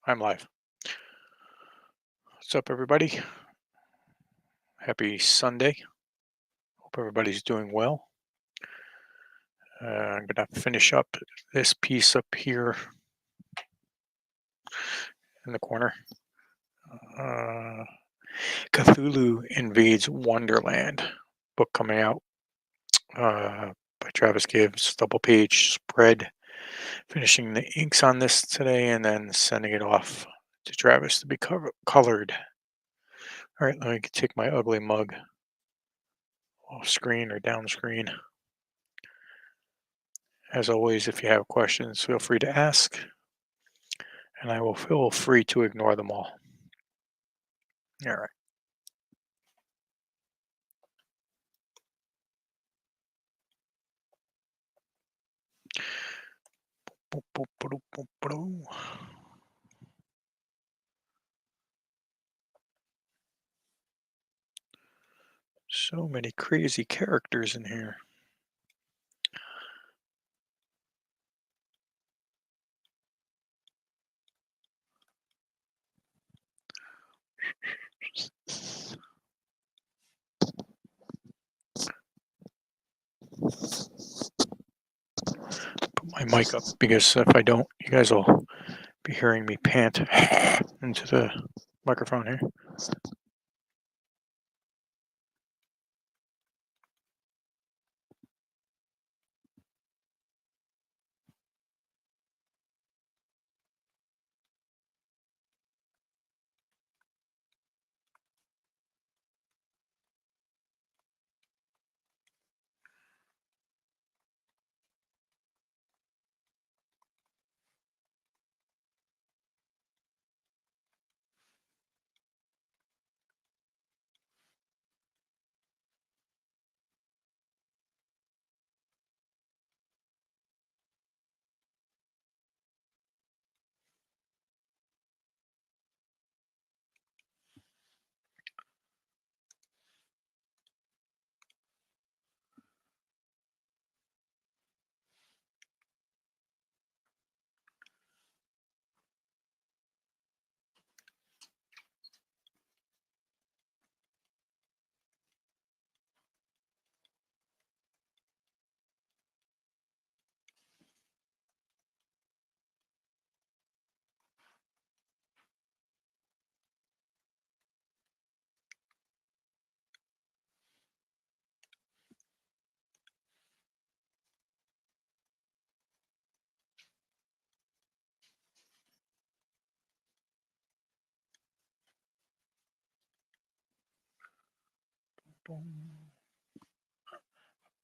I'm live. What's up, everybody? Happy Sunday. Hope everybody's doing well. I'm going to finish up this piece up here in the corner. Uh, Cthulhu Invades Wonderland book coming out by Travis Gibbs, double page spread. Finishing the inks on this today and then sending it off to Travis to be colored. All right, let me take my ugly mug off screen or down screen. As always, if you have questions, feel free to ask, and I will feel free to ignore them all. All right. So many crazy characters in here. Put my mic up because if I don't, you guys will be hearing me pant into the microphone here.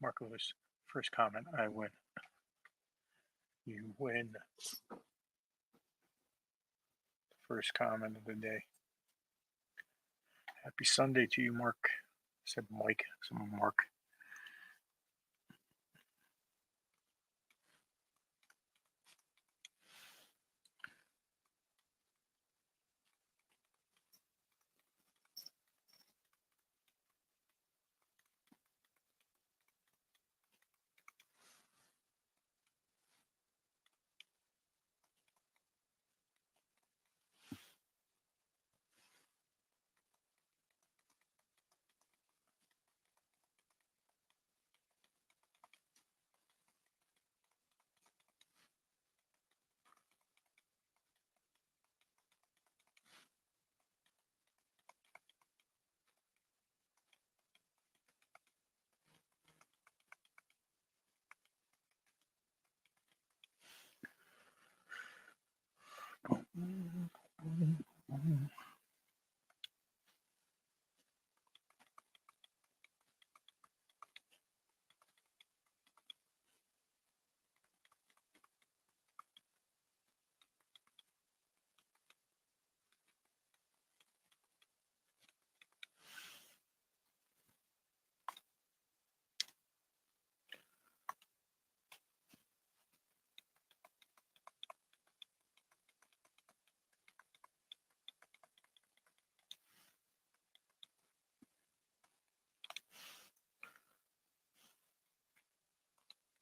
Mark Lewis, first comment, I win. You win. First comment of the day. Happy Sunday to you, Mark. I said Mike, so Mark.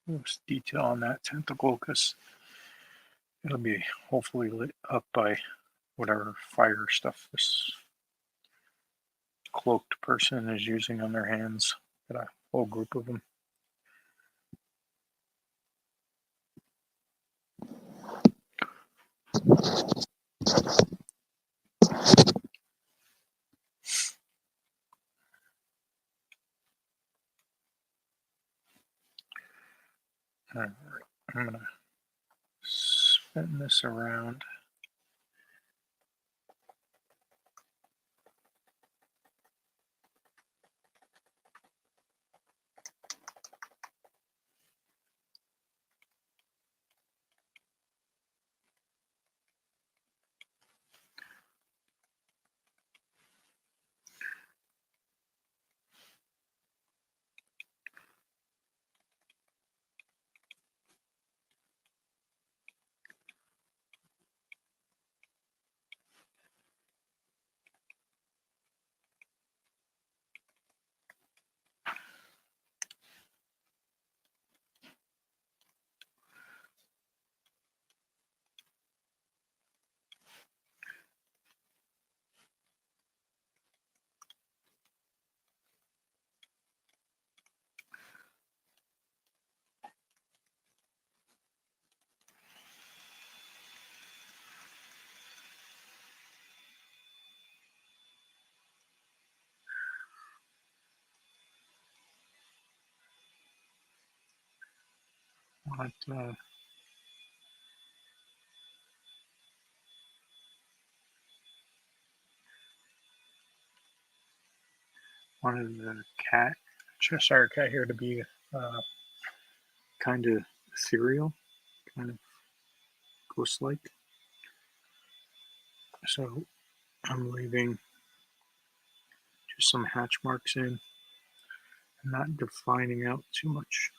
Most detail on that tentacle because it'll be hopefully lit up by whatever fire stuff this cloaked person is using on their hands. Got a whole group of them. All right, I'm gonna spin this around. Wanted the cat, Cheshire Cat here to be kind of ethereal, kind of ghost-like. So I'm leaving just some hatch marks in, and not defining out too much.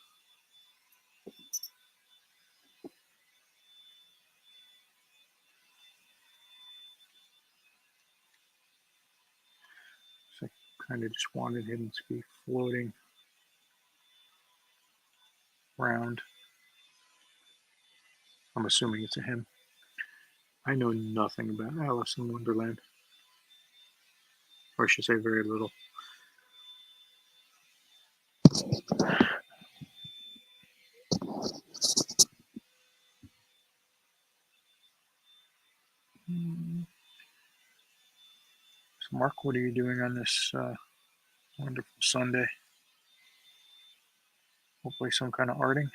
So I kind of just wanted him to be floating around. I'm assuming it's a him. I know nothing about Alice in Wonderland, or I should say very little. So Mark, what are you doing on this wonderful Sunday? Hopefully some kind of arting.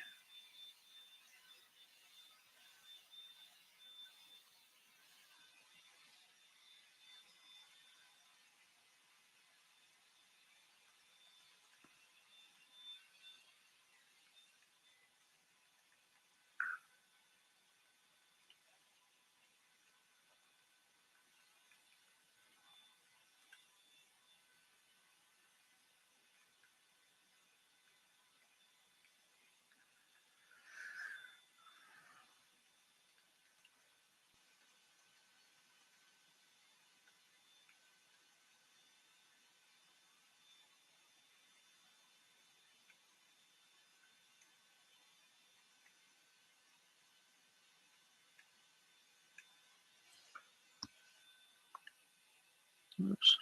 Oops.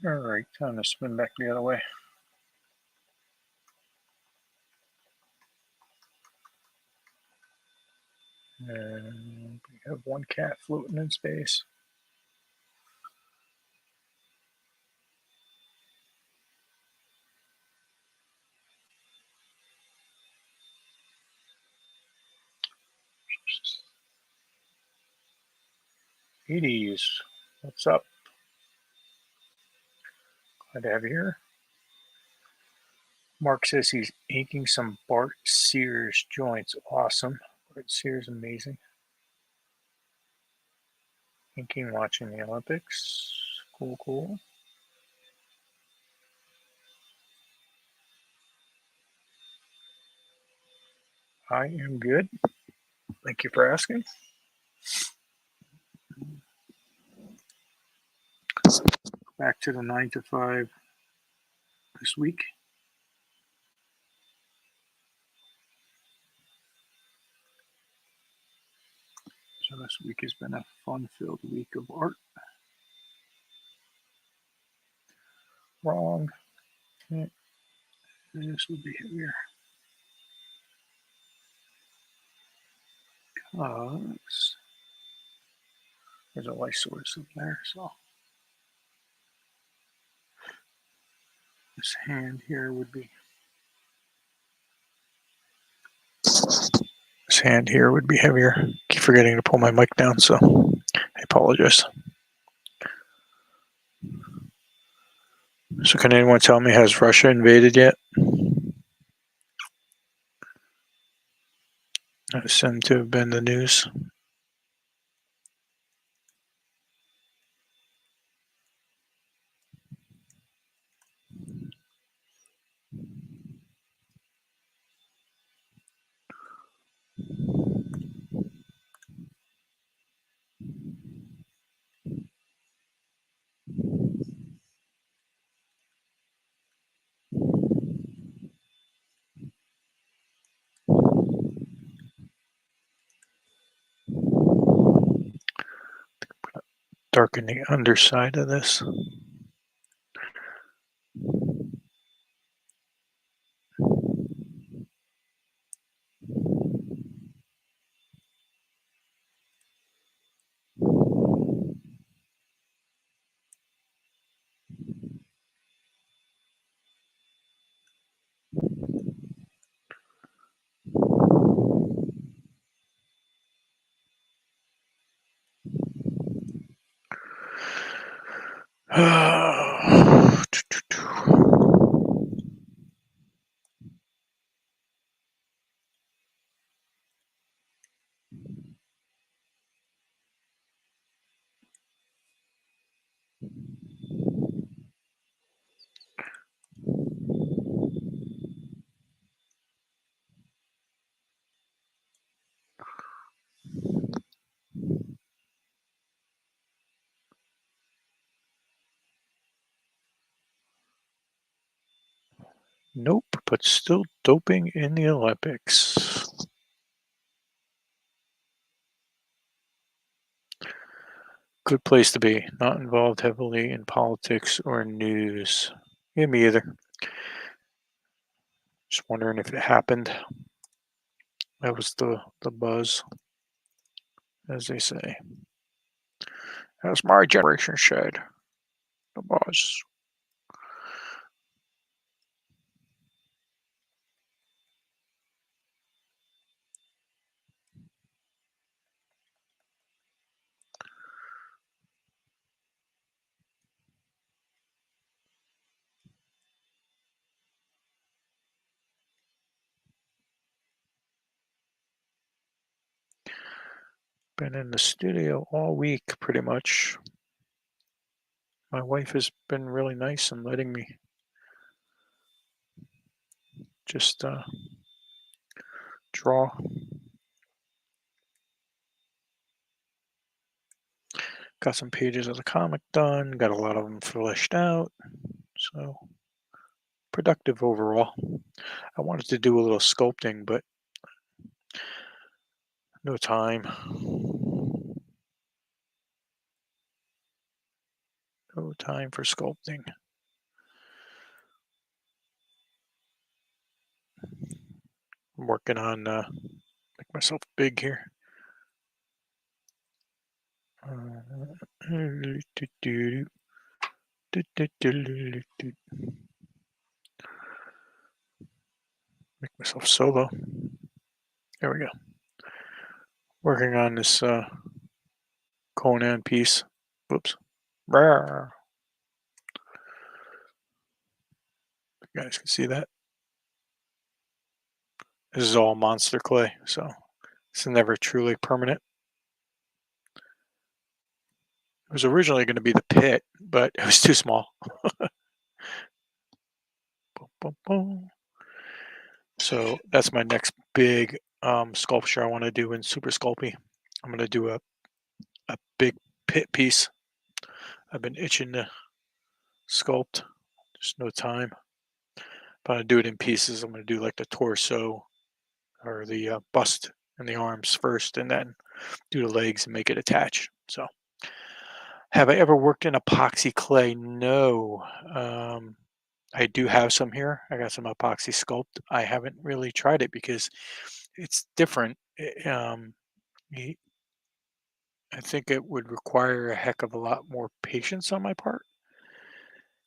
All right, time to spin back the other way. And we have one cat floating in space. 80s. What's up? Glad to have you here. Mark says he's inking some Bart Sears joints. Awesome. Bart Sears, amazing. Inking, watching the Olympics. Cool, cool. I am good. Thank you for asking. Back to the 9 to 5 this week. So this week has been a fun-filled week of art. Wrong. Okay. This would be heavier. There's a light source up there, so this hand here would be heavier. Keep forgetting to pull my mic down, so I apologize. So can anyone tell me, has Russia invaded yet? That seemed to have been the news. Darken the underside of this. Nope, but still doping in the Olympics. Good place to be. Not involved heavily in politics or news. Yeah, me either. Just wondering if it happened. That was the buzz, as they say. As my generation said, the buzz. Been in the studio all week, pretty much. My wife has been really nice and letting me just draw. Got some pages of the comic done, got a lot of them fleshed out, so productive overall. I wanted to do a little sculpting, but no time. No time for sculpting. I'm working on make myself big here. Make myself solo. There we go. Working on this Conan piece. Whoops. Rawr. You guys can see that. This is all monster clay, so it's never truly permanent. It was originally going to be the pit, but it was too small. Boom, boom, boom. So that's my next big sculpture I want to do in Super Sculpey. I'm going to do a big pit piece. I've been itching to sculpt. There's no time. But I do it in pieces. I'm going to do like the torso or the bust and the arms first, and then do the legs and make it attach. So, have I ever worked in epoxy clay? No. I do have some here. I got some epoxy sculpt. I haven't really tried it because it's different. Y- I think it would require a heck of a lot more patience on my part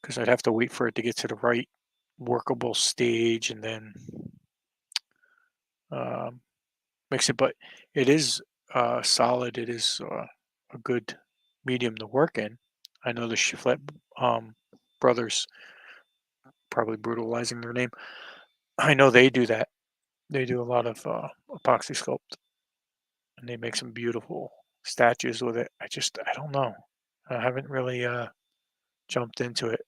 because I'd have to wait for it to get to the right workable stage and then um, mix it. But it is solid. It is a good medium to work in. I know the Shiflett brothers, probably brutalizing their name. I know they do that. They do a lot of epoxy sculpt, and they make some beautiful statues with it. I don't know. I haven't really jumped into it.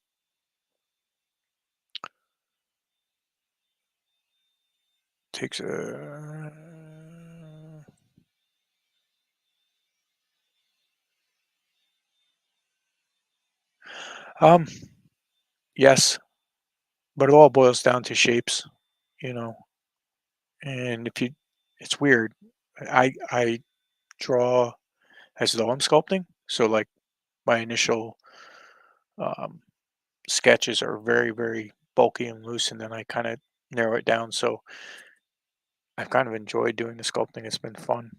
Takes a um yes, but it all boils down to shapes, you know. And if you, it's weird. I draw as though I'm sculpting. So like my initial um, sketches are very bulky and loose, and then I kind of narrow it down. So I've kind of enjoyed doing the sculpting. It's been fun.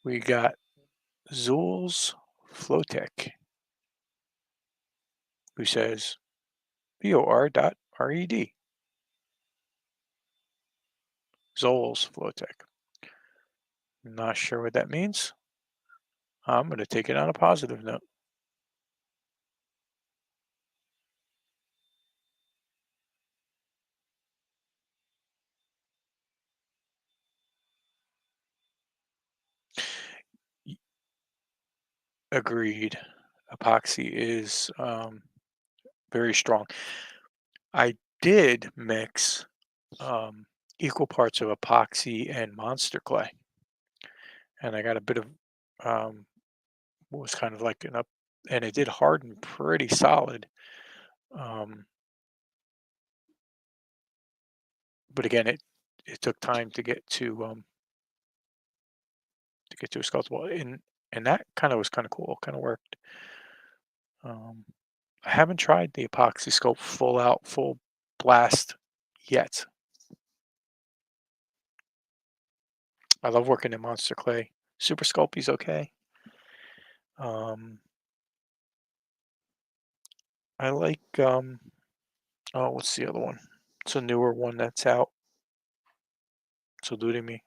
We got Zool's Flowtech, who says VOR.RED. Zool's Flowtech. Not sure what that means. I'm going to take it on a positive note. Y- Agreed. Epoxy is very strong. I did mix um, equal parts of epoxy and monster clay, and I got a bit of what was kind of like an up, and it did harden pretty solid. Um, but again, it took time to get to a sculptable, and that kind of was kind of cool, kind of worked. Um, I haven't tried the epoxy sculpt full out, full blast yet. I love working in monster clay. Super Sculpey's okay. Um, I like oh, what's the other one? It's a newer one that's out. It's eluding me.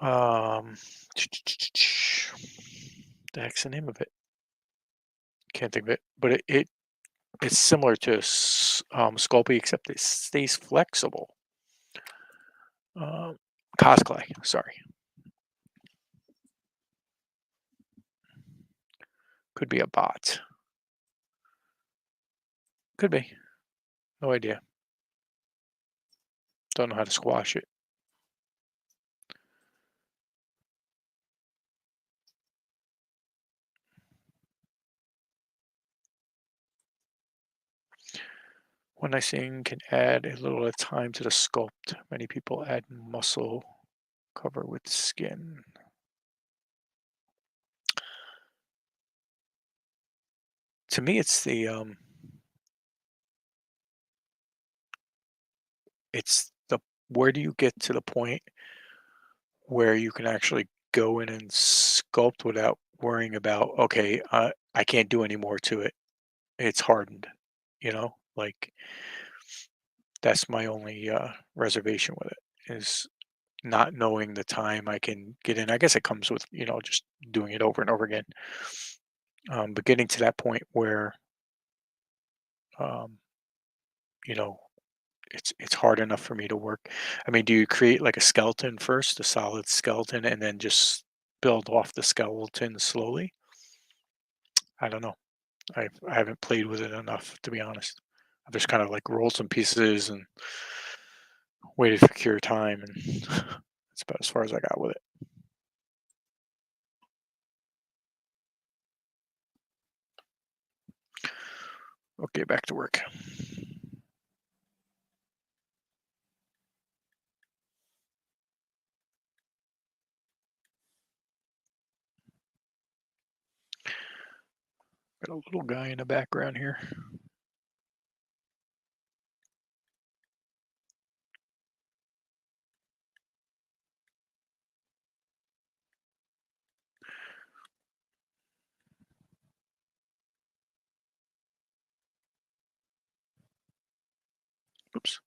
Um, the heck's the name of it? Can't think of it. But it's similar to Sculpey, except it stays flexible. Um, Cosplay. Sorry, could be a bot. Could be. No idea. Don't know how to squash it. When I sing, can add a little at a time to the sculpt. Many people add muscle cover with skin. To me, it's the where do you get to the point where you can actually go in and sculpt without worrying about, okay, I can't do any more to it. It's hardened, like that's my only reservation with it is not knowing the time I can get in. I guess it comes with, just doing it over and over again. But getting to that point where, um, you know, it's hard enough for me to work. I mean, do you create like a skeleton first, a solid skeleton, and then just build off the skeleton slowly? I don't know. I haven't played with it enough, to be honest. I've just kind of like rolled some pieces and waited for cure time, and that's about as far as I got with it. Okay, back to work. Got a little guy in the background here. Oops.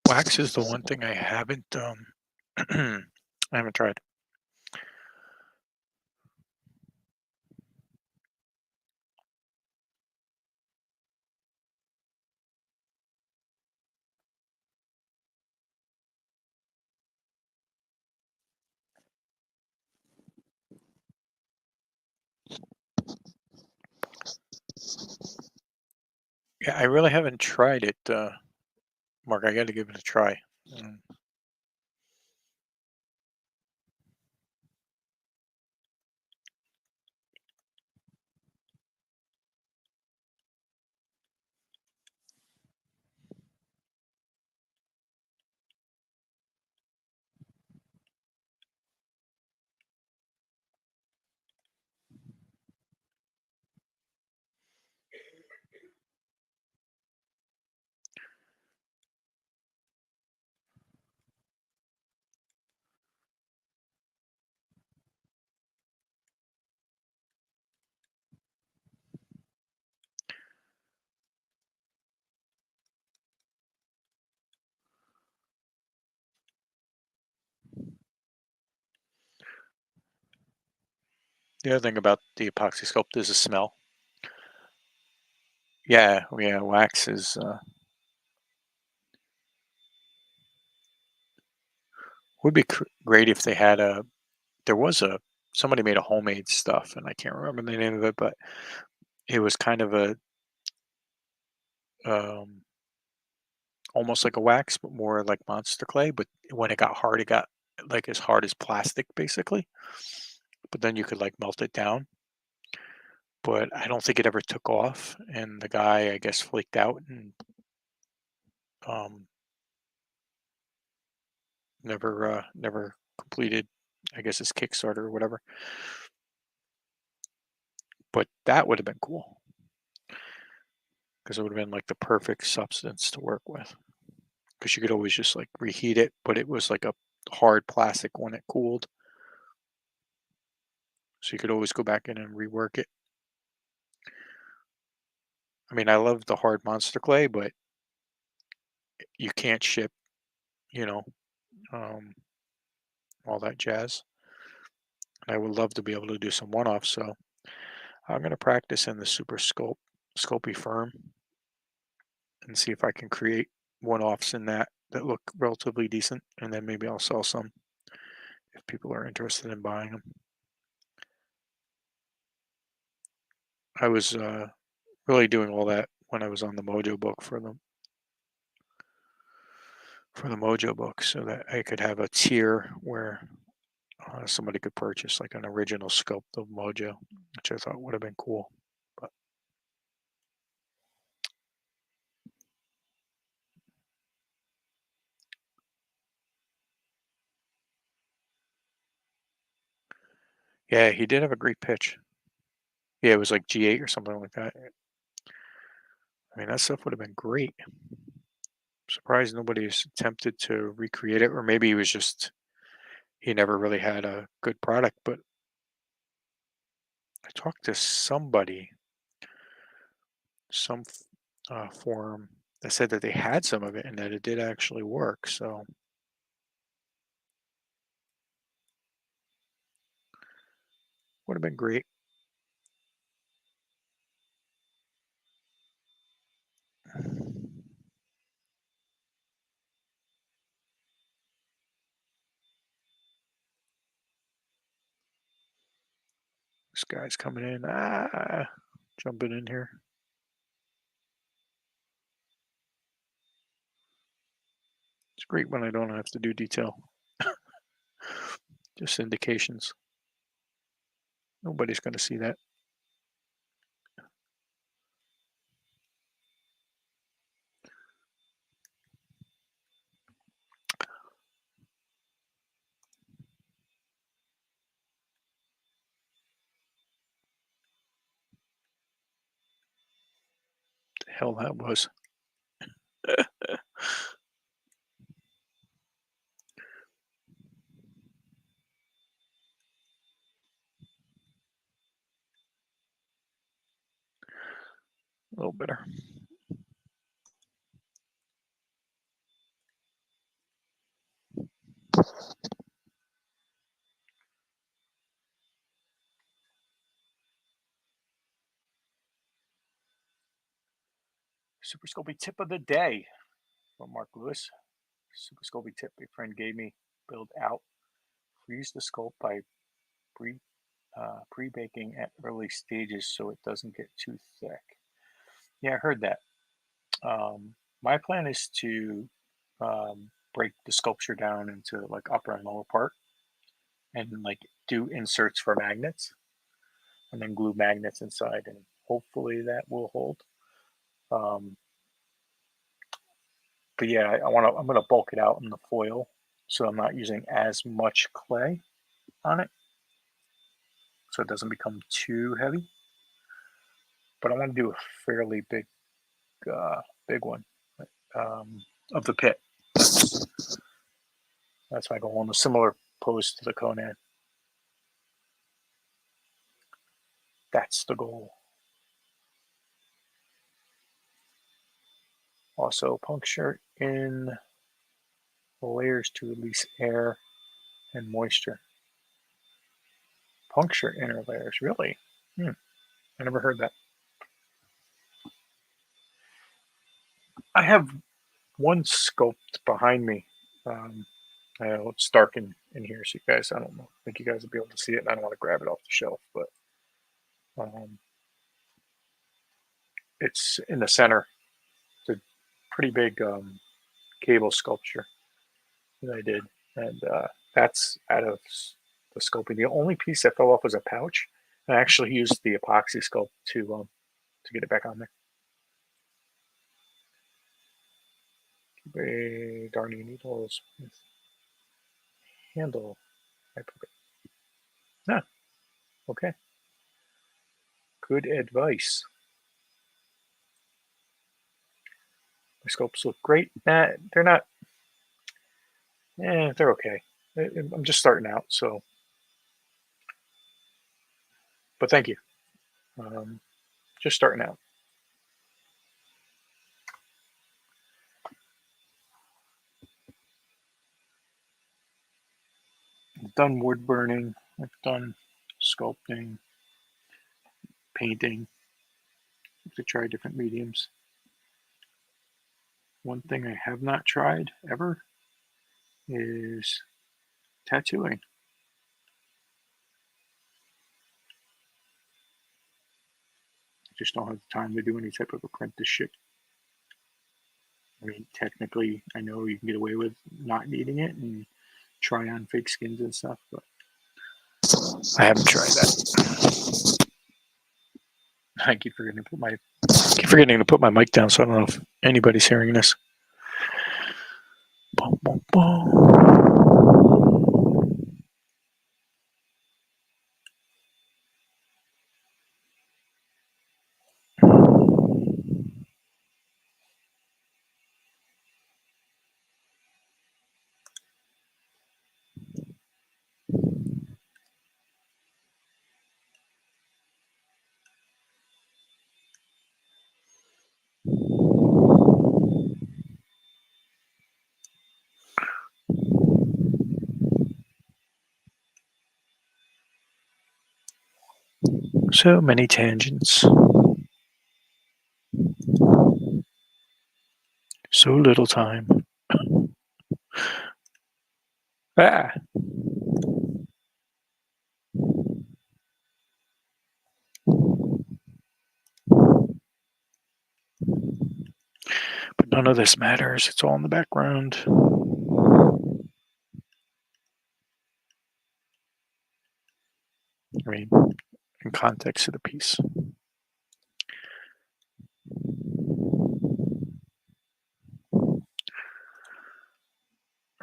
Wax is the one thing I haven't I haven't tried. Yeah, I really haven't tried it, Mark. I got to give it a try. Mm. The other thing about the epoxy sculpt is the smell. Yeah, yeah, wax is would be great if they had a. There was a somebody made a homemade stuff, and I can't remember the name of it, but it was kind of a um, almost like a wax, but more like monster clay. But when it got hard, it got like as hard as plastic, basically. But then you could like melt it down. But I don't think it ever took off, and the guy I guess flaked out and um, never completed, I guess, his Kickstarter or whatever. But that would have been cool because it would have been like the perfect substance to work with. Because you could always just like reheat it, but it was like a hard plastic when it cooled, so you could always go back in and rework it. I mean, I love the hard monster clay, but you can't ship, you know, um, all that jazz. And I would love to be able to do some one-offs, so I'm gonna practice in the Super Sculpey firm and see if I can create one-offs in that look relatively decent, and then maybe I'll sell some if people are interested in buying them. I was really doing all that when I was on the Mojo book for the Mojo book, so that I could have a tier where somebody could purchase like an original sculpt of Mojo, which I thought would have been cool. But yeah, he did have a great pitch. Yeah, it was like G8 or something like that. I mean, that stuff would have been great. Surprised nobody's attempted to recreate it, or maybe he was just he never really had a good product. But I talked to somebody, some forum that said that they had some of it and that it did actually work. So would have been great. This guy's coming in. Jumping in here. It's great when I don't have to do detail, just indications. Nobody's going to see that. The hell that was. A little better. Super Scopy tip of the day from Mark Lewis. Super Scopy tip a friend gave me: build out, freeze the scope by pre pre-baking at early stages so it doesn't get too thick. Yeah, I heard that. My plan is to break the sculpture down into like upper and lower part, and like do inserts for magnets, and then glue magnets inside, and hopefully that will hold. Um, but yeah, I'm gonna bulk it out in the foil, so I'm not using as much clay on it, so it doesn't become too heavy. But I want to do a fairly big one um, of the pit. That's my goal, in a similar pose to the Conan. That's the goal. Also, puncture in the layers to release air and moisture. Puncture inner layers, really? I never heard that. I have one scoped behind me. Um, I know it's dark in here, so you guys, I don't know, I think you guys will be able to see it, and I don't want to grab it off the shelf, but um, it's in the center. It's a pretty big cable sculpture that I did, and that's out of the sculpting. The only piece that fell off was a pouch. I actually used the epoxy sculpt to get it back on there. A darning needles with handle. Ah, okay. Good advice. My scopes look great. They're not. They're okay. I'm just starting out, so. But thank you. Um, just starting out. I've done wood burning. I've done sculpting, painting. To try different mediums. One thing I have not tried ever is tattooing. just don't have the time to do any type of apprentice shit. I mean, technically, I know you can get away with not needing it and try on fake skins and stuff, but I haven't tried that. I keep forgetting to put my mic down, so I don't know if anybody's hearing this. Boom, boom, boom. So many tangents. So little time. Ah. But none of this matters. It's all in the background. I mean, in context of the piece.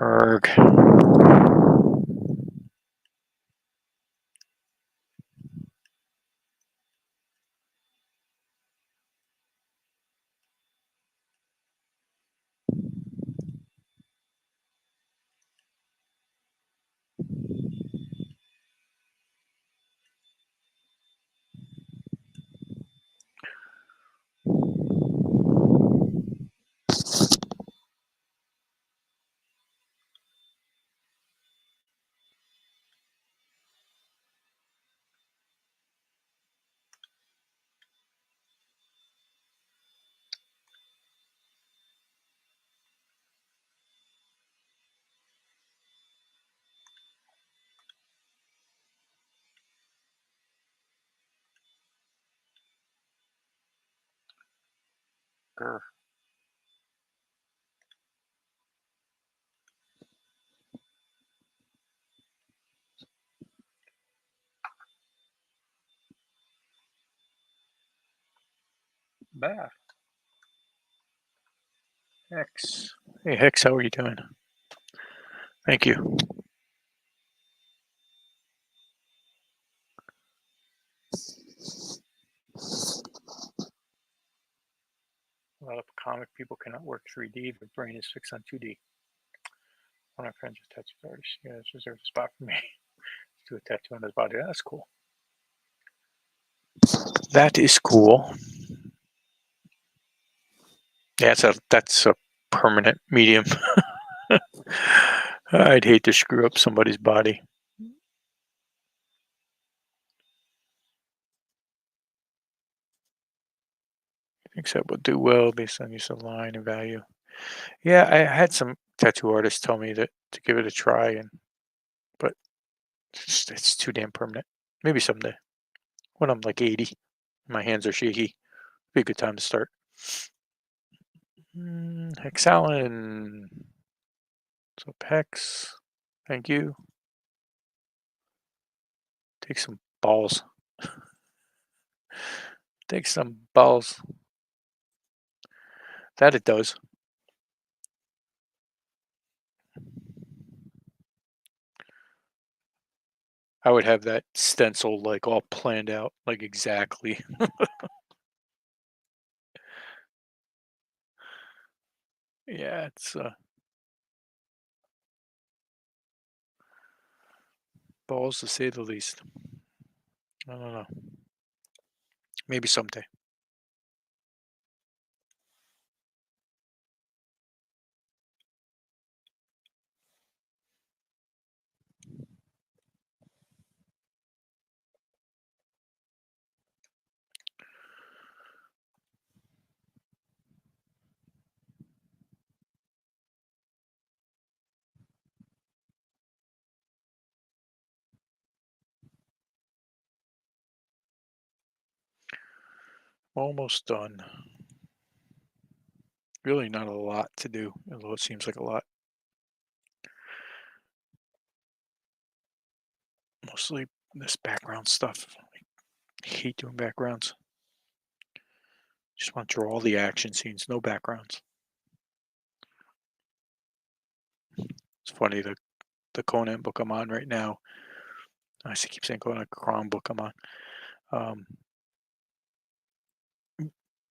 Erg. Grr. Bah. Hex. Hey, Hex, how are you doing? Thank you. A lot of comic people cannot work 3D. Their brain is fixed on 2D. One of my friends just tattooed artist. Yeah, it's reserved a spot for me. Do a tattoo on his body. That's cool. That is cool. Yeah, that's a permanent medium. I'd hate to screw up somebody's body. Thinks that would do well based on use of line and value. Yeah, I had some tattoo artists tell me that to give it a try, but it's too damn permanent. Maybe someday when I'm like 80, my hands are shaky. Be a good time to start. Hexalin. So Hex. Thank you. Take some balls. Take some balls. That it does. I would have that stencil like all planned out, like exactly. Yeah, it's balls to say the least. I don't know. Maybe someday. Almost done. Really not a lot to do, although it seems like a lot. Mostly this background stuff. I hate doing backgrounds. Just want to draw all the action scenes, no backgrounds. It's funny, the Conan book I'm on right now. I keep saying Conan, Cron book I'm on. Um,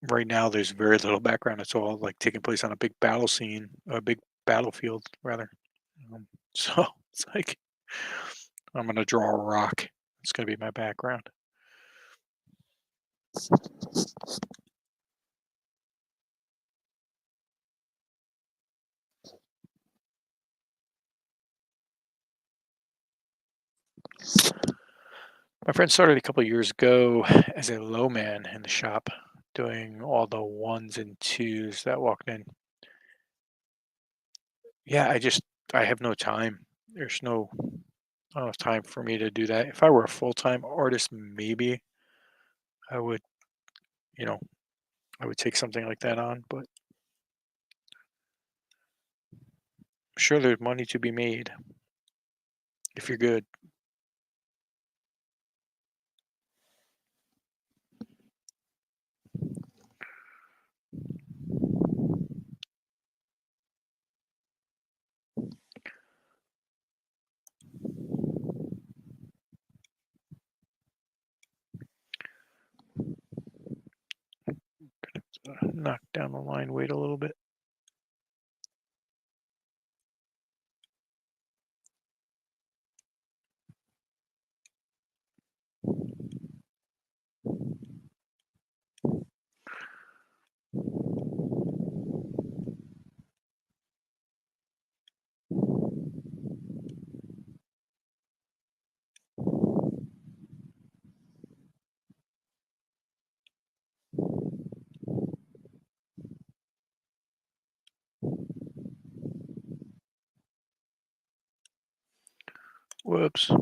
right now, there's very little background. It's all like taking place on a big battle scene, a big battlefield rather. So it's like I'm gonna draw a rock. It's gonna be my background. My friend started a couple of years ago as a low man in the shop, doing all the ones and twos that walked in. Yeah, I have no time. There's no time for me to do that. If I were a full time artist, maybe I would, you know, I would take something like that on. But I'm sure there's money to be made if you're good. Knock down the line weight a little bit. Whoops. I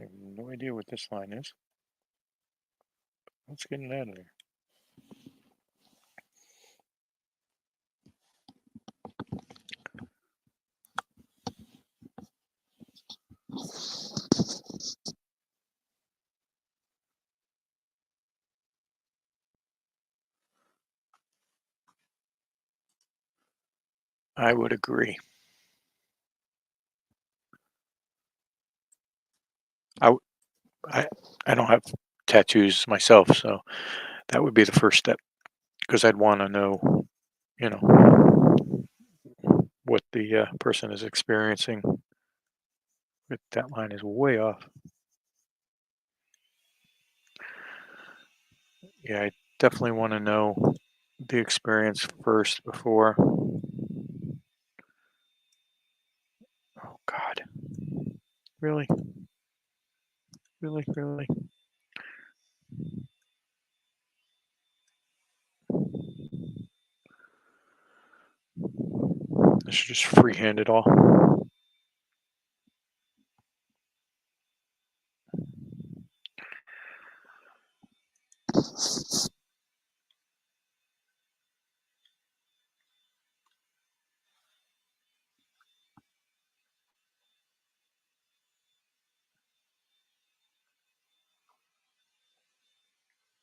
have no idea what this line is. Let's get it out of there. I would agree. I, w- I, I don't have tattoos myself, so that would be the first step because I'd want to know, you know, what the person is experiencing. But that line is way off. Yeah, I definitely want to know the experience first before. Oh God, really, really, really. I should just freehand it all.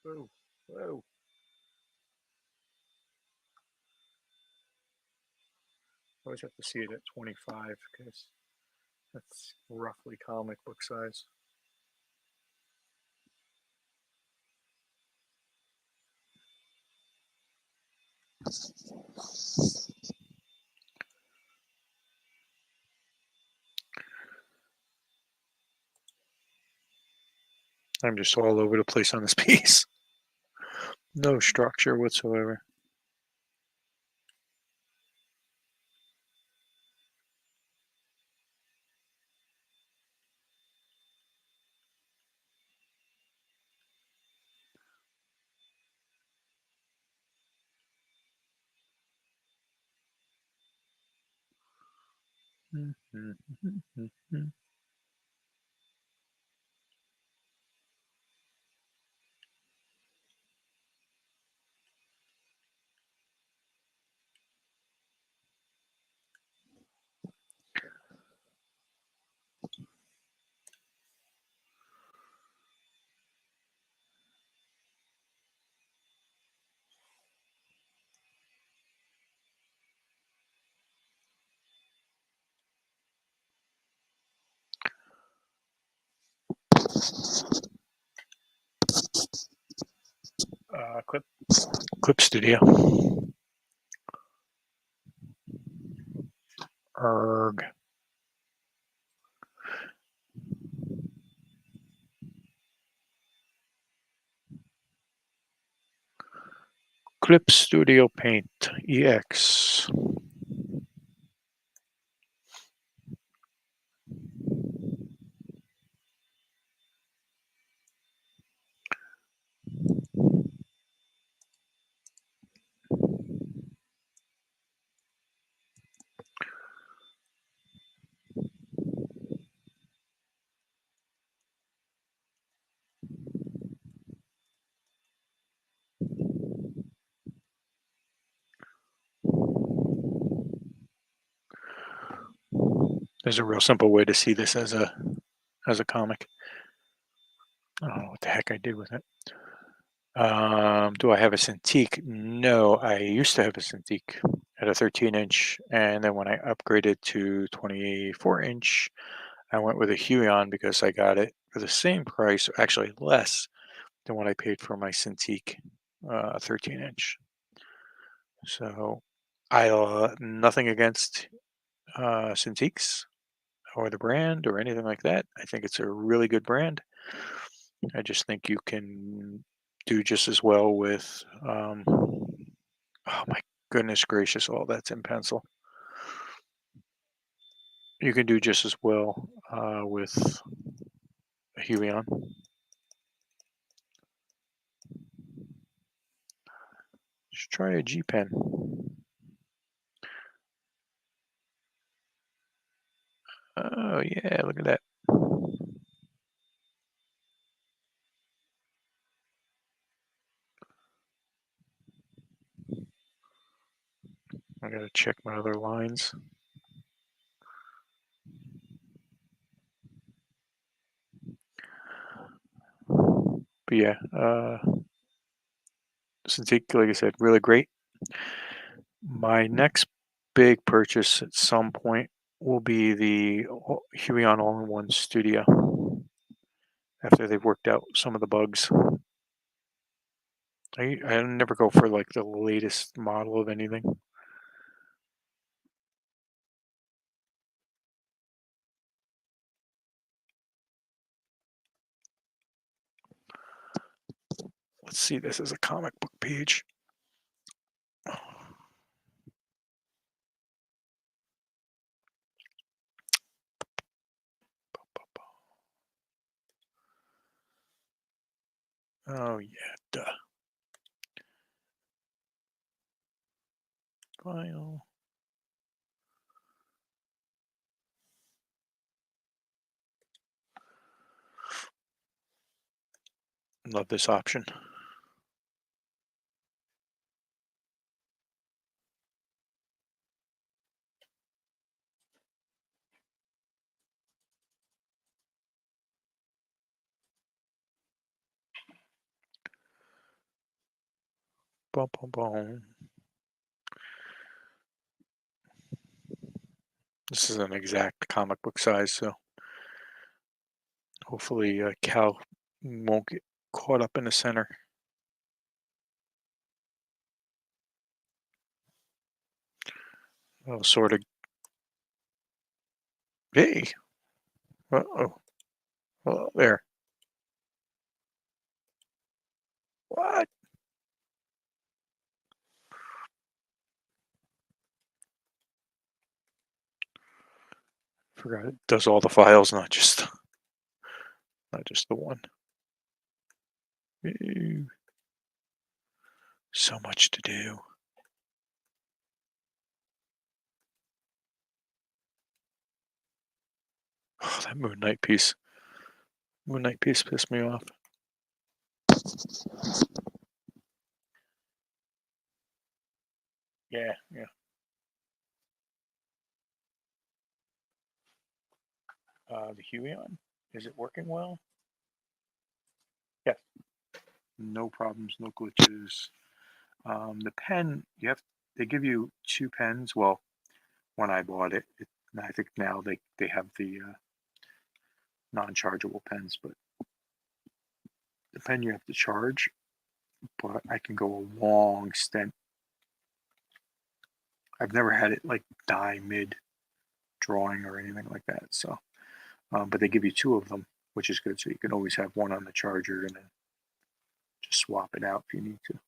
Whoa, whoa. I always have to see it at 25 because that's roughly comic book size. I'm just all over the place on this piece. No structure whatsoever. Clip Studio. Erg. Clip Studio Paint EX. There's a real simple way to see this as a comic. I don't know what the heck I did with it. Do I have a Cintiq? No, I used to have a Cintiq at a 13-inch, and then when I upgraded to 24-inch, I went with a Huion because I got it for the same price, actually less than what I paid for my Cintiq 13-inch. So I nothing against Cintiqs or the brand or anything like that. I think it's a really good brand. I just think you can do just as well with, oh my goodness gracious, all that's in pencil. You can do just as well with a Huion. Just try a G pen. Oh yeah, look at that. I gotta check my other lines. But yeah, Cintiq, like I said, really great. My next big purchase at some point will be the Huion All-in-One Studio after they've worked out some of the bugs. I never go for like the latest model of anything. Let's see this as a comic book page. Oh yeah, duh. File. Love this option. Boom, boom, boom. This is an exact comic book size, so hopefully Cal won't get caught up in the center. Oh, sort of. Hey. Uh-oh. Oh, there. What? Forgot it does all the files, not just the one. Ew. So much to do. Oh, that Moon Knight piece pissed me off. Yeah, yeah. The Huion, is it working well? Yes. No problems, no glitches. The pen, they give you two pens. Well, when I bought it, I think now they have the non-chargeable pens, but the pen you have to charge. But I can go a long stint. I've never had it like die mid drawing or anything like that. So, but they give you two of them, which is good. So you can always have one on the charger and then just swap it out if you need to.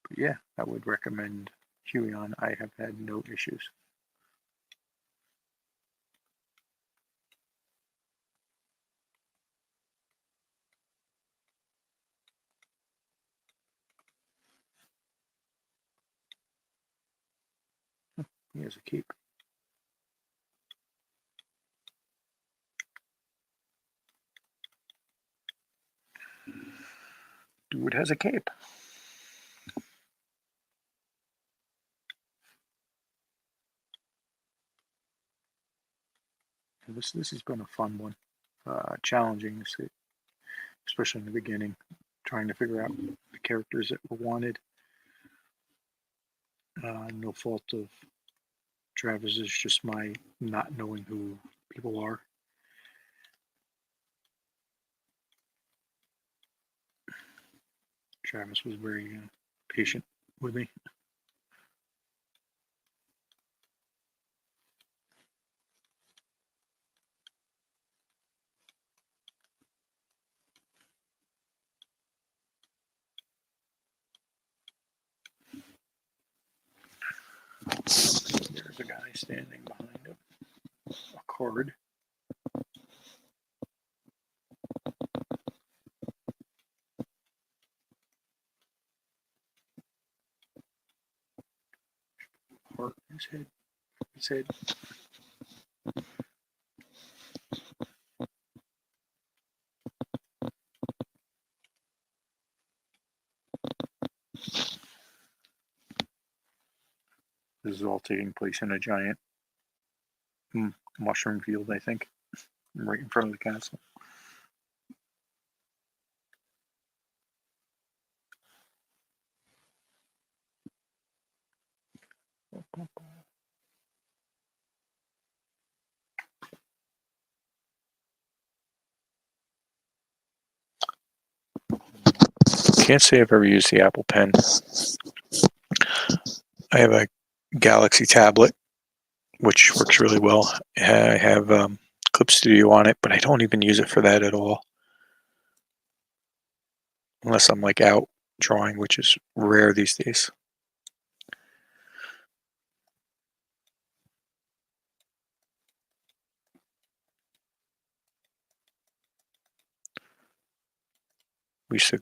But yeah, I would recommend Huion. I have had no issues. He has a cape. Dude has a cape. This has been a fun one, challenging, especially in the beginning, trying to figure out the characters that were wanted. No fault of Travis, is just my not knowing who people are. Travis was very patient with me. There's a guy standing behind him. A card. Heart in his head. His head. This is all taking place in a giant mushroom field, I think, right in front of the castle. Can't say I've ever used the Apple Pen. I have a Galaxy tablet, which works really well. I have Clip Studio on it, but I don't even use it for that at all. Unless I'm like out drawing, which is rare these days. We used to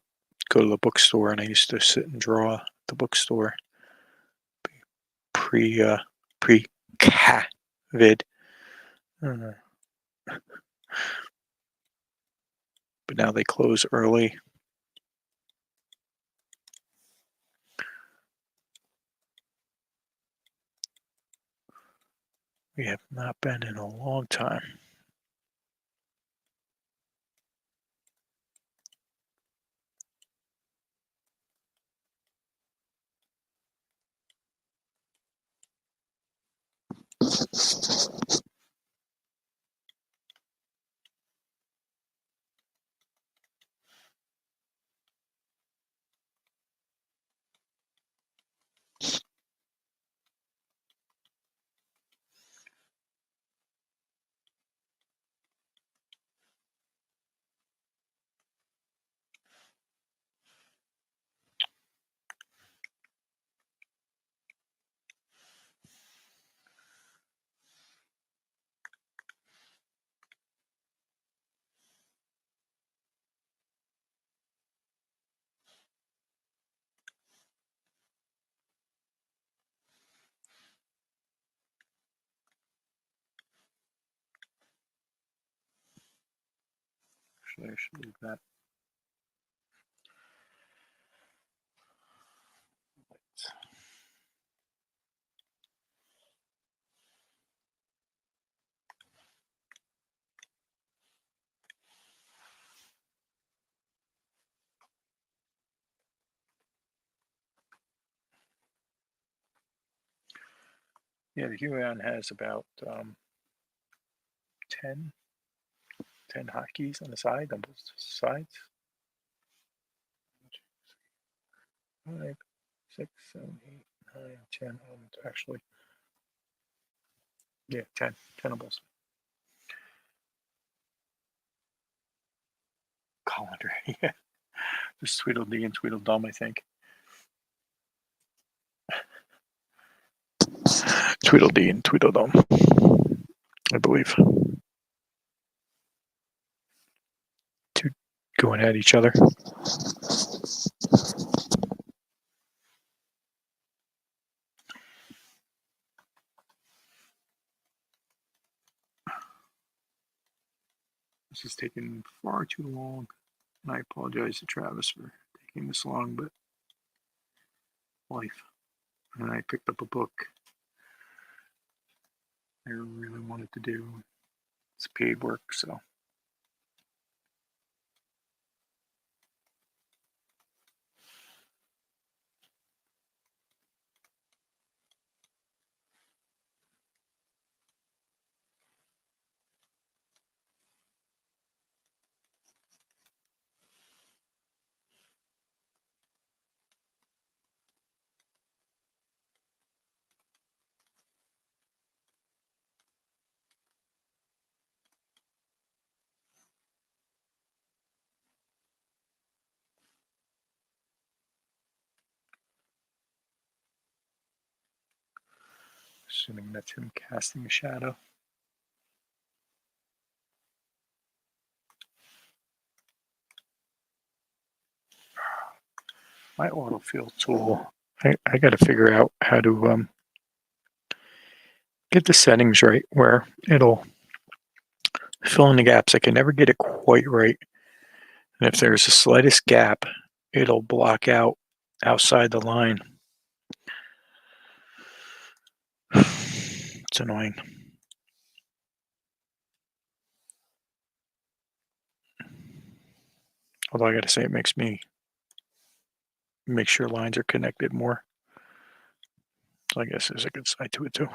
go to the bookstore, and I used to sit and draw at the bookstore pre-COVID. But now they close early. We have not been in a long time. Actually, I should leave that. Yeah, the Huron has about 10 hotkeys on the side, on both sides. 5, 6, 7, 8, 9, 10. Actually, yeah, 10 on both sides. Colander, yeah. There's Tweedledee and Tweedledum, I think. Tweedledee and Tweedledum, I believe. Two going at each other. This is taking far too long, and I apologize to Travis for taking this long, but life. And I picked up a book I really wanted to do. It's paid work, so. Assuming that's him casting a shadow. My autofill tool. I got to figure out how to get the settings right where it'll fill in the gaps. I can never get it quite right. And if there's the slightest gap, it'll block out outside the line. It's annoying. Although I got to say, it makes me make sure lines are connected more. So I guess there's a good side to it too.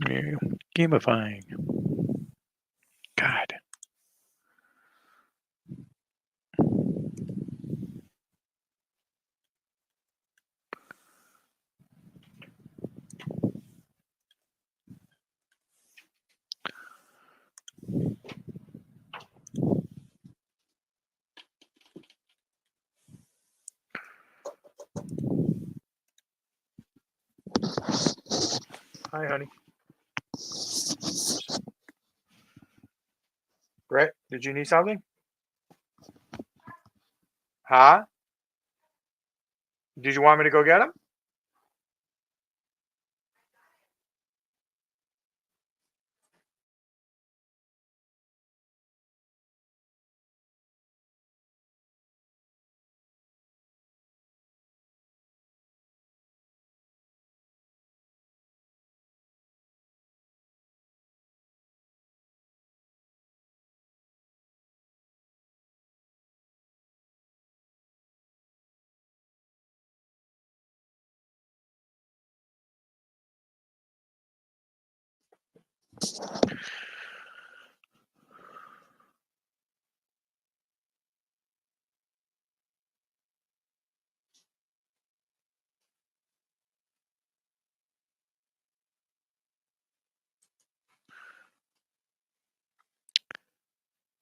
Yeah, gamifying. God. Hi, honey. Brett, did you need something? Huh? Did you want me to go get him?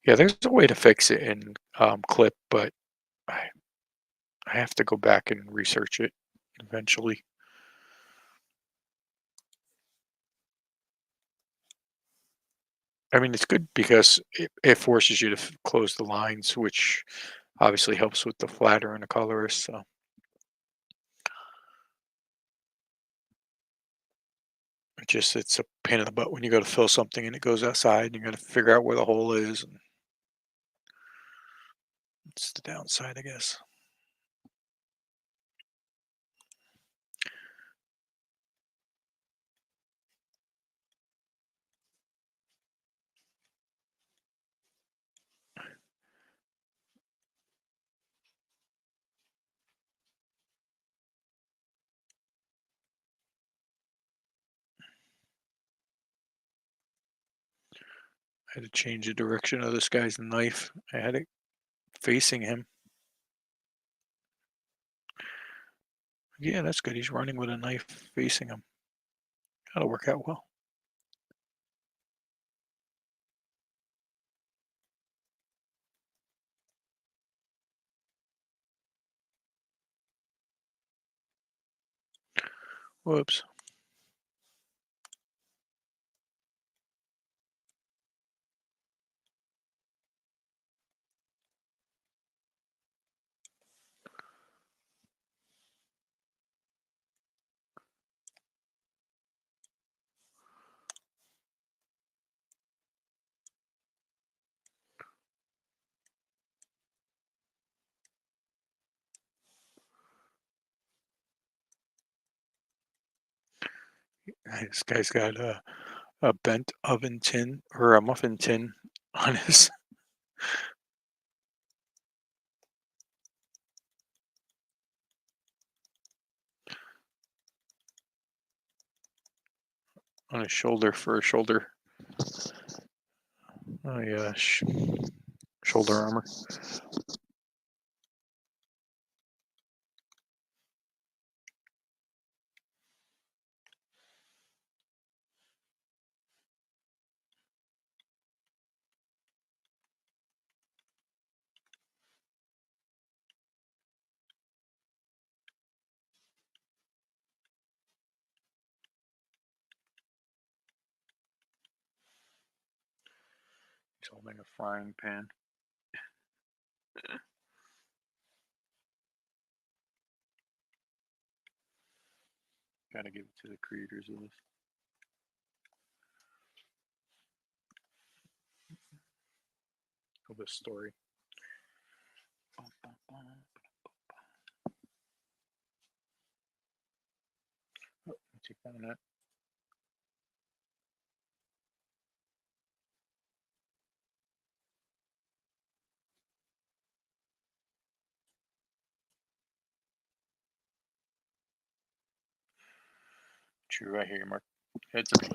Yeah, there's a way to fix it in Clip, but I I have to go back and research it eventually. I mean, it's good because it forces you to close the lines, which obviously helps with the flatter and the colorist. So it's a pain in the butt when you go to fill something and it goes outside and you got to figure out where the hole is, and it's the downside, I guess. I had to change the direction of this guy's knife. I had it facing him. Yeah, that's good. He's running with a knife facing him. That'll work out well. Whoops. This guy's got a bent oven tin or a muffin tin on his on his shoulder for a shoulder. Oh yeah, shoulder armor. He's holding a frying pan. Gotta give it to the creators of this story. Oh, take that minute. True, I hear you, Mark. It's okay.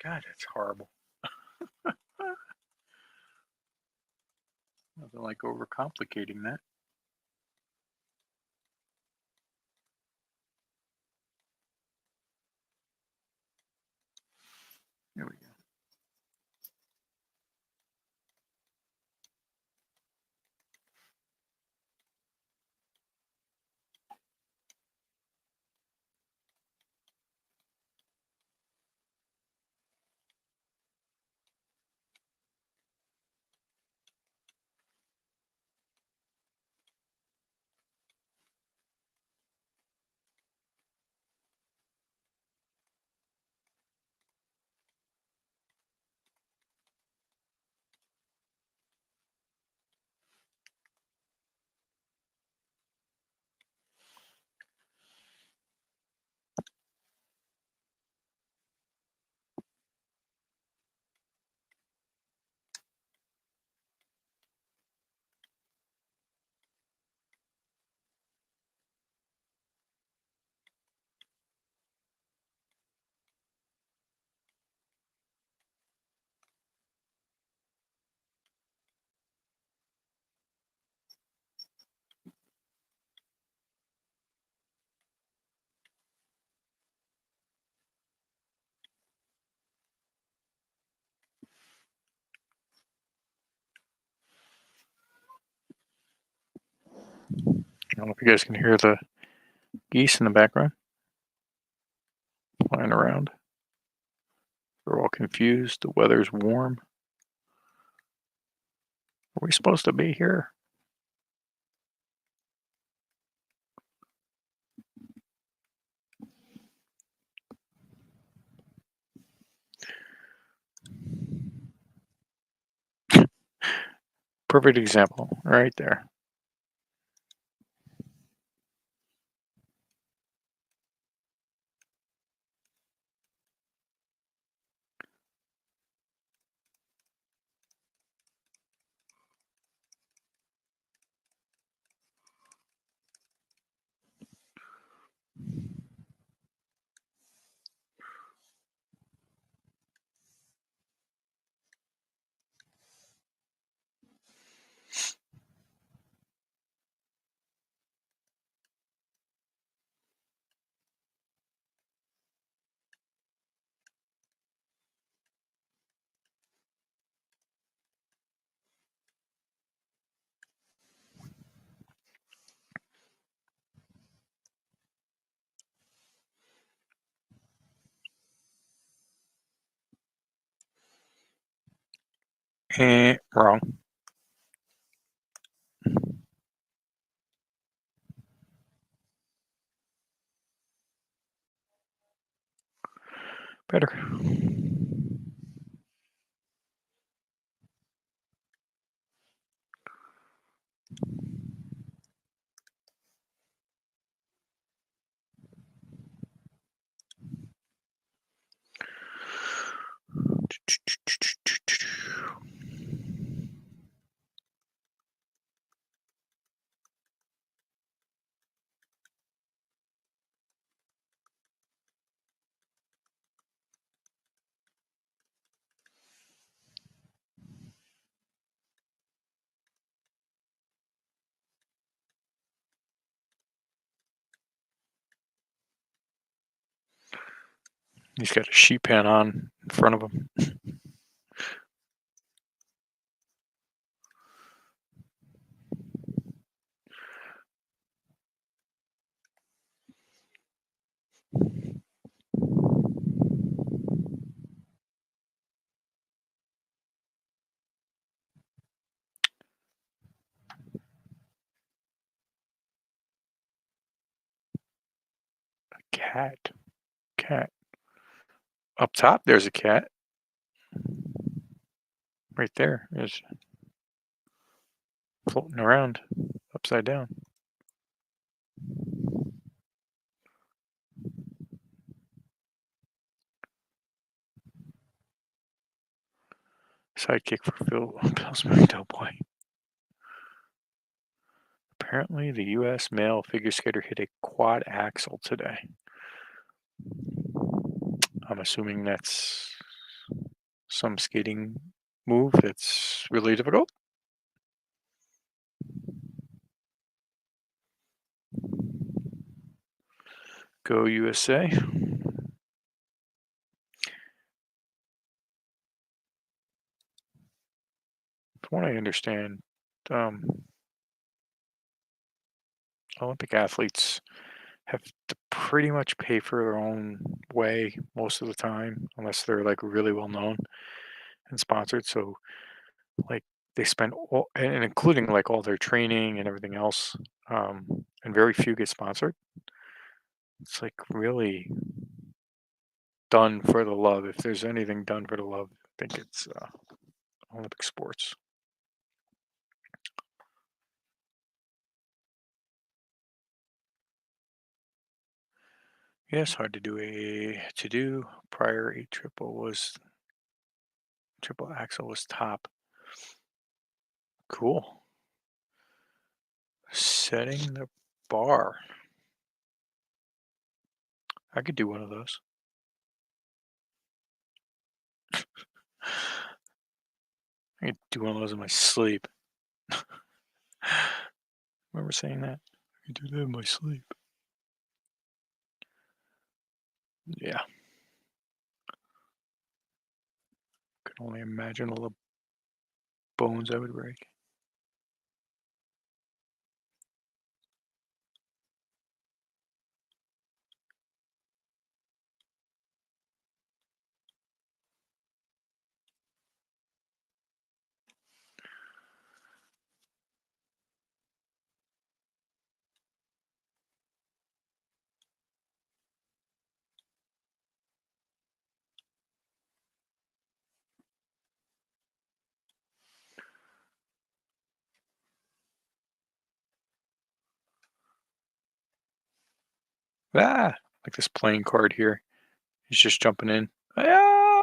God, that's horrible. Nothing like overcomplicating that. There we go. I don't know if you guys can hear the geese in the background flying around. They're all confused. The weather's warm. Are we supposed to be here? Perfect example right there. Wrong. Better. He's got a sheet pan on in front of him. Cat. Cat. Up top, there's a cat. Right there is floating around upside down. Sidekick for Pillsbury Doughboy. Apparently, the U.S. male figure skater hit a quad axel today. I'm assuming that's some skating move that's really difficult. Go USA. From what I understand, um, Olympic athletes have to pretty much pay for their own way most of the time, unless they're like really well known and sponsored. So like they spend all, and including like all their training and everything else, and very few get sponsored. It's like really done for the love. If there's anything done for the love, I think it's Olympic sports. Yes, hard to do prior a triple axel was top. Cool. Setting the bar. I could do one of those. I could do one of those in my sleep. Remember saying that? I could do that in my sleep. Yeah, can only imagine all the bones I would break. Ah, like this playing card here. He's just jumping in. Ah,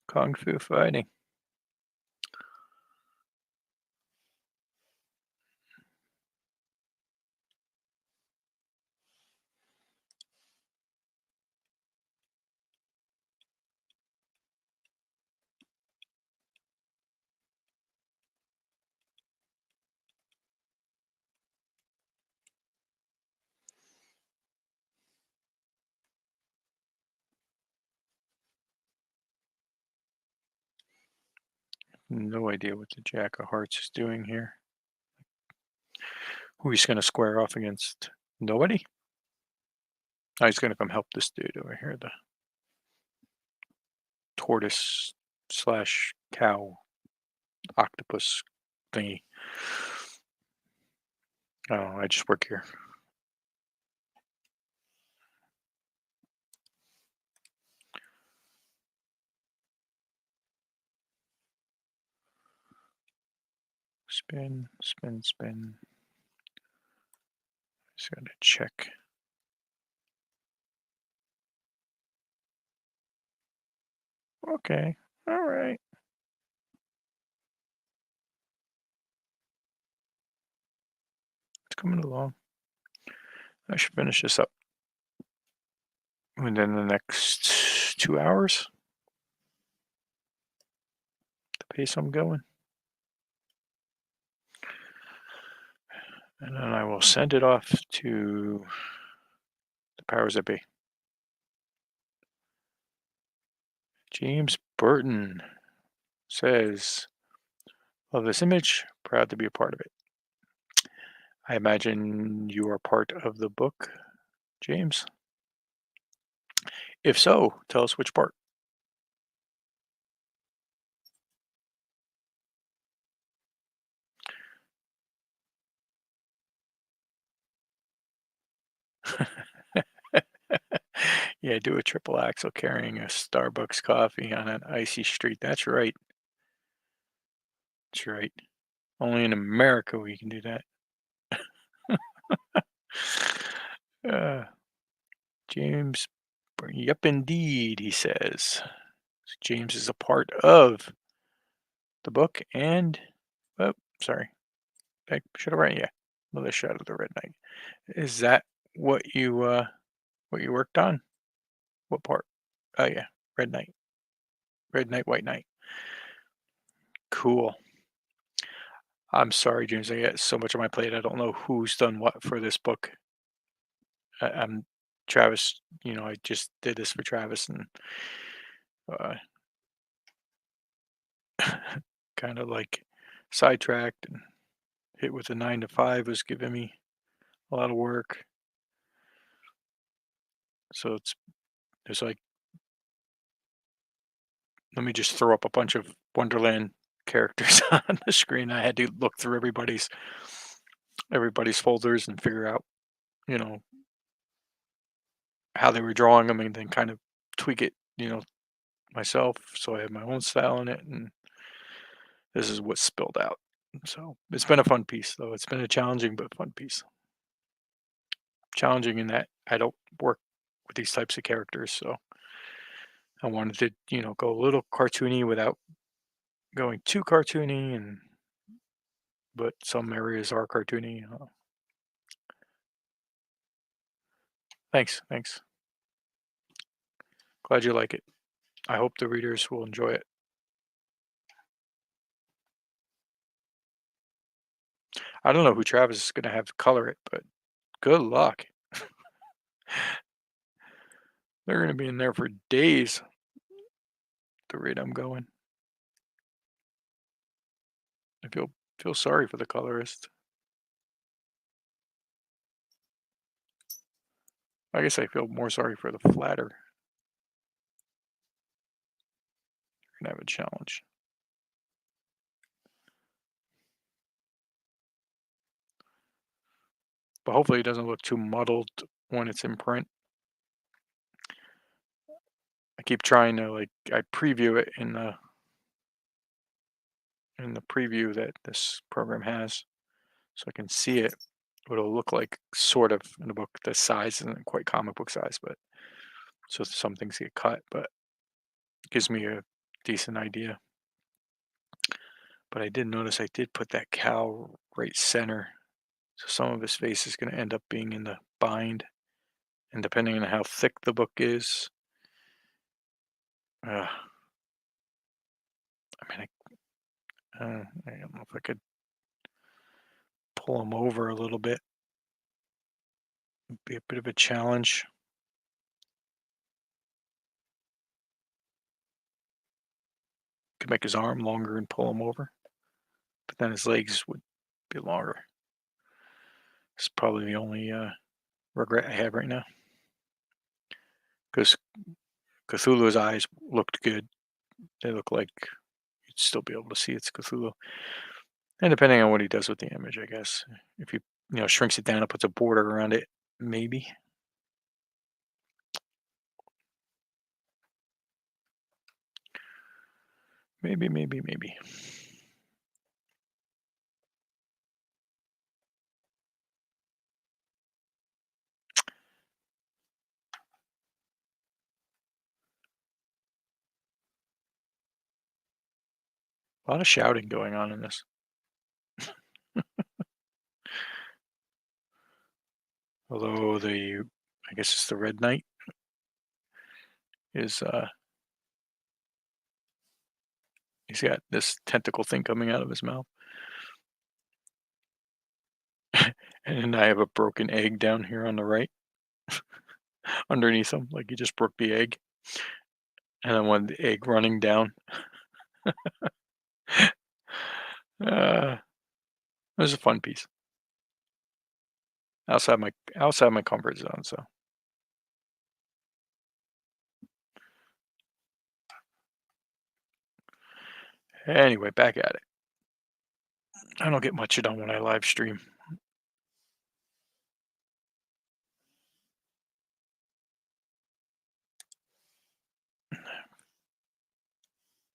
kung fu fighting. No idea what the Jack of Hearts is doing here. Who he's going to square off against? Nobody? Oh, he's going to come help this dude over here, the tortoise slash cow octopus thingy. Oh, I just work here. Spin, spin, spin. Just got to check. Okay. All right. It's coming along. I should finish this up within the next 2 hours. The pace I'm going. And then I will send it off to the powers that be. James Burton says, love this image, proud to be a part of it. I imagine you are part of the book, James. If so, tell us which part. Yeah, do a triple axle carrying a Starbucks coffee on an icy street. That's right. That's right. Only in America we can do that. Uh, James, yep, indeed, he says. James is a part of the book and, oh, sorry, I should have written, yeah, another shot of the Red Knight. Is that what you worked on? What part? Oh yeah, Red Knight, Red Knight, White Knight. Cool. I'm sorry, James. I got so much on my plate. I don't know who's done what for this book. I'm Travis. I just did this for Travis, and uh, kind of like sidetracked and hit with a 9 to 5 was giving me a lot of work. So it's like, let me just throw up a bunch of Wonderland characters on the screen. I had to look through everybody's folders and figure out, you know, how they were drawing them and then kind of tweak it, myself. So I have my own style in it, and this is what spilled out. So it's been a fun piece, though. It's been a challenging but fun piece. Challenging in that I don't work with these types of characters, so I wanted to, go a little cartoony without going too cartoony, and but some areas are cartoony. Thanks, thanks. Glad you like it. I hope the readers will enjoy it. I don't know who Travis is going to have to color it, but good luck. They're going to be in there for days. The rate I'm going, I feel sorry for the colorist. I guess I feel more sorry for the flatter. Gonna have a challenge. But hopefully it doesn't look too muddled when it's in print. I keep trying to I preview it in the preview that this program has, so I can see it what it'll look like sort of in a book. The size isn't quite comic book size, but so some things get cut, but it gives me a decent idea. But I did notice I did put that cow right center, so some of his face is going to end up being in the bind, and depending on how thick the book is, I mean, I don't know if I could pull him over a little bit. It'd be a bit of a challenge. Could make his arm longer and pull him over, but then his legs would be longer. It's probably the only regret I have right now, because Cthulhu's eyes looked good. They look like you'd still be able to see it's Cthulhu. And depending on what he does with the image, I guess. If he, shrinks it down and puts a border around it, maybe. Maybe. A lot of shouting going on in this. Although I guess it's the Red Knight, is he's got this tentacle thing coming out of his mouth. And I have a broken egg down here on the right underneath him, like he just broke the egg. And I want the egg running down. It was a fun piece. Outside my comfort zone, so. Anyway, back at it. I don't get much done when I live stream.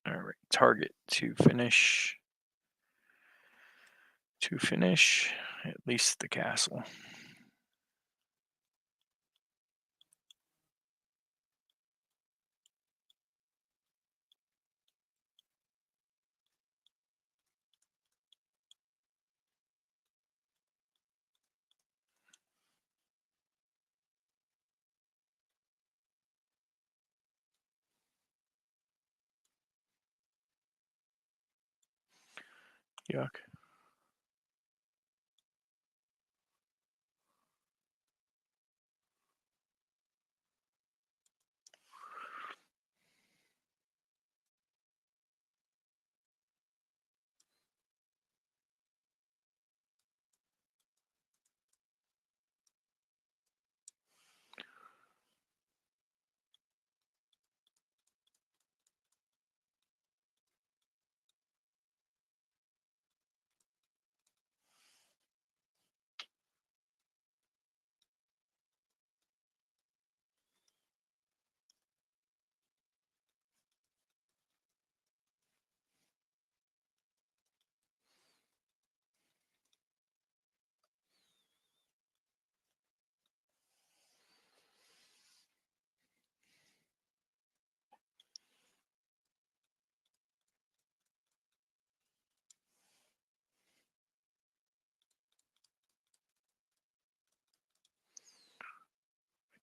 All right, target to finish. To finish at least the castle. Yuck.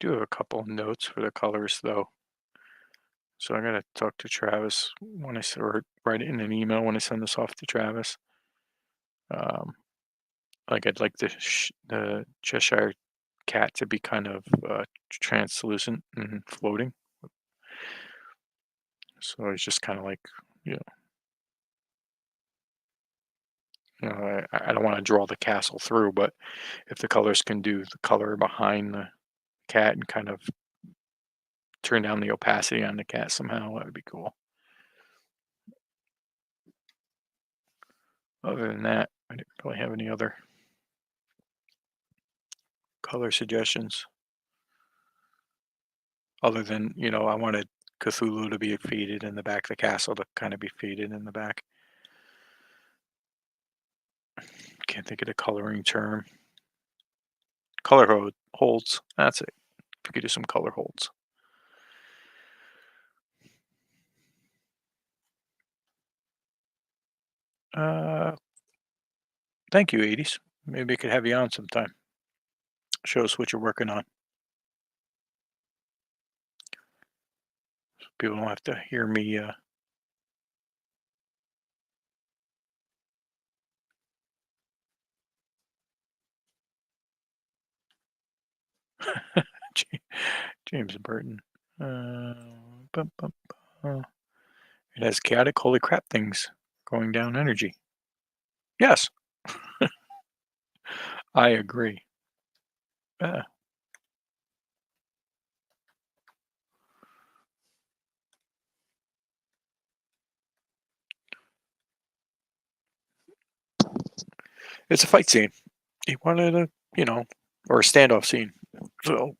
do have a couple of notes for the colors though. So I'm gonna talk to Travis when or write it in an email when I send this off to Travis. Um, like I'd like the Cheshire cat to be kind of translucent and floating. So it's just kind of like, you I don't want to draw the castle through, but if the colors can do the color behind the cat and kind of turn down the opacity on the cat somehow, that would be cool. Other than that, I didn't really have any other color suggestions. Other than, I wanted Cthulhu to be faded in the back, the castle to kind of be faded in the back. Can't think of the coloring term. Holds. That's it. If you could do some color holds. Uh, Thank you, 80s. Maybe I could have you on sometime. Show us what you're working on. People don't have to hear me. James Burton. Uh, bum, bum, bum. It has chaotic holy crap things going down energy. Yes, I agree. Uh, it's a fight scene. He wanted or a standoff scene. So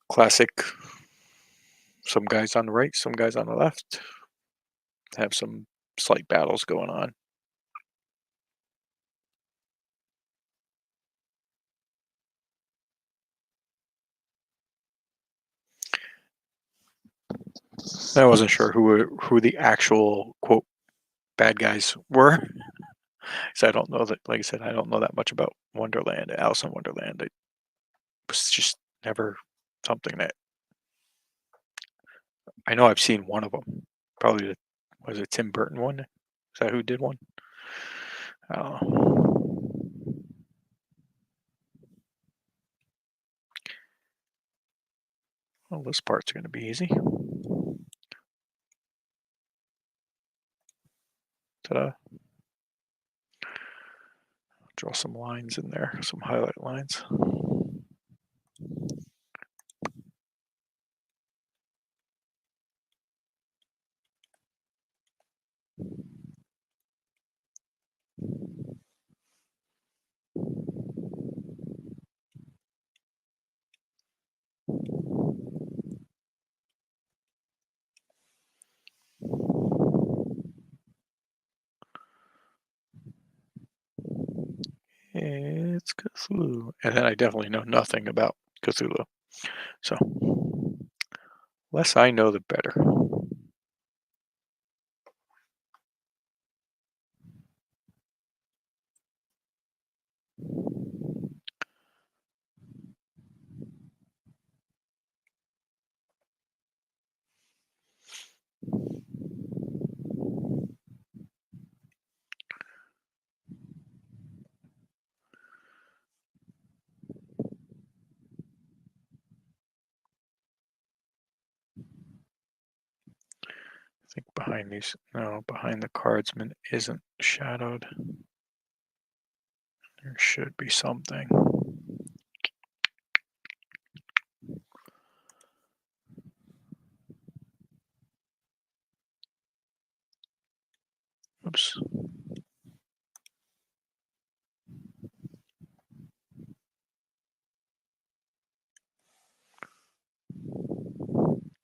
classic. Some guys on the right, some guys on the left. Have some slight battles going on. I wasn't sure who the actual quote bad guys were. So I don't know that. Like I said, I don't know that much about Wonderland, Alice in Wonderland. It was just never something that I know. I've seen one of them. Probably was it Tim Burton one? Is that who did one? I don't know. Well, this part's going to be easy. Ta-da. Draw some lines in there, some highlight lines. It's Cthulhu. And then I definitely know nothing about Cthulhu. So, less I know, the better. I think behind the cardsman isn't shadowed. There should be something. Oops.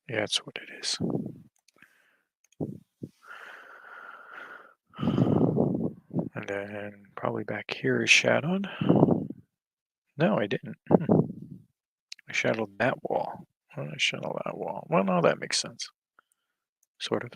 Yeah, that's what it is. And then probably back here is shadowed. No, I didn't. I shadowed that wall. Why did I shadow that wall? Well, no, that makes sense. Sort of.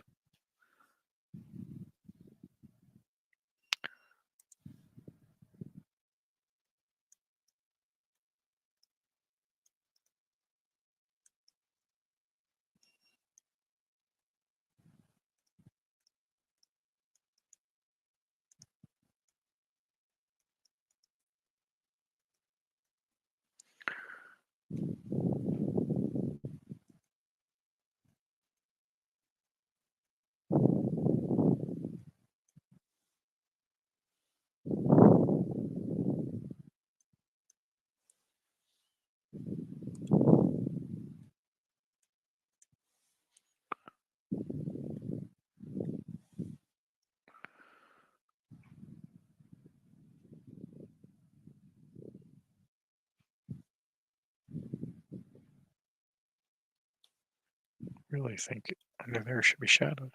really think under there should be shadowed.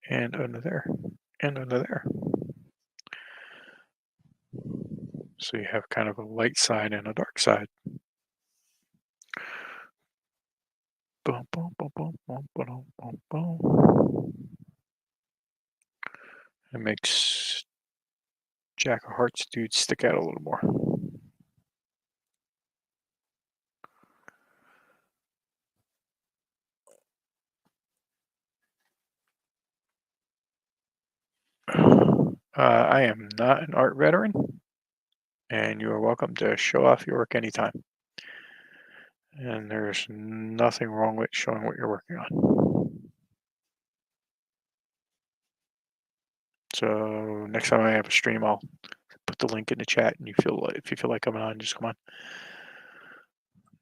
And under there. And under there. So you have kind of a light side and a dark side. Boom, boom, boom, boom, boom, boom, boom, boom. It makes Jack of Hearts dude stick out a little more. I am not an art veteran, and you are welcome to show off your work anytime. And there's nothing wrong with showing what you're working on. So next time I have a stream, I'll put the link in the chat, and if you feel like coming on, just come on.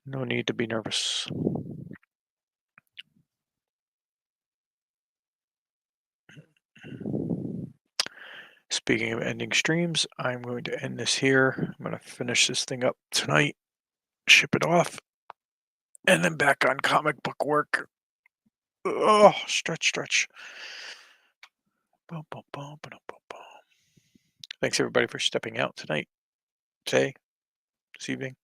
No need to be nervous. Speaking of ending streams, I'm going to end this here. I'm going to finish this thing up tonight, ship it off, and then back on comic book work. Oh, stretch, stretch. Boom, boom, boom, boom, boom, boom. Thanks everybody for stepping out tonight, today, this evening.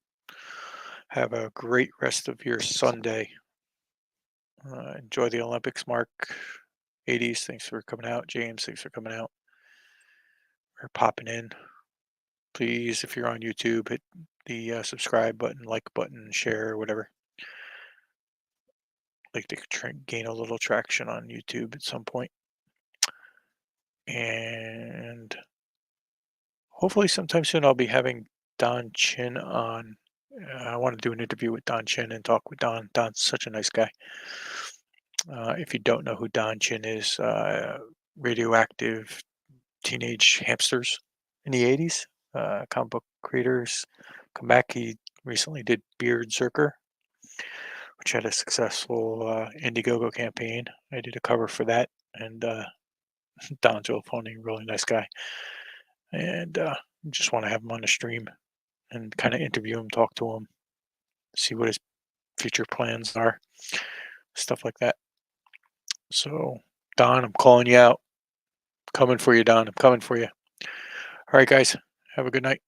Have a great rest of your Sunday. Enjoy the Olympics, Mark. 80s, thanks for coming out. James, thanks for coming out or popping in. Please, if you're on YouTube, hit the subscribe button, like button, share, whatever. Like to gain a little traction on YouTube at some point. And hopefully sometime soon I'll be having Don Chin on. I want to do an interview with Don Chin and talk with Don. Don's such a nice guy. If you don't know who Don Chin is, radioactive teenage hamsters in the 80s, comic book creators come back. He recently did Beard Zerker, which had a successful Indiegogo campaign. I did a cover for that, and Don's real funny, really nice guy. And just want to have him on the stream and kind of interview him, talk to him, see what his future plans are, stuff like that. So, Don, I'm calling you out. Coming for you, Don. I'm coming for you. All right, guys. Have a good night.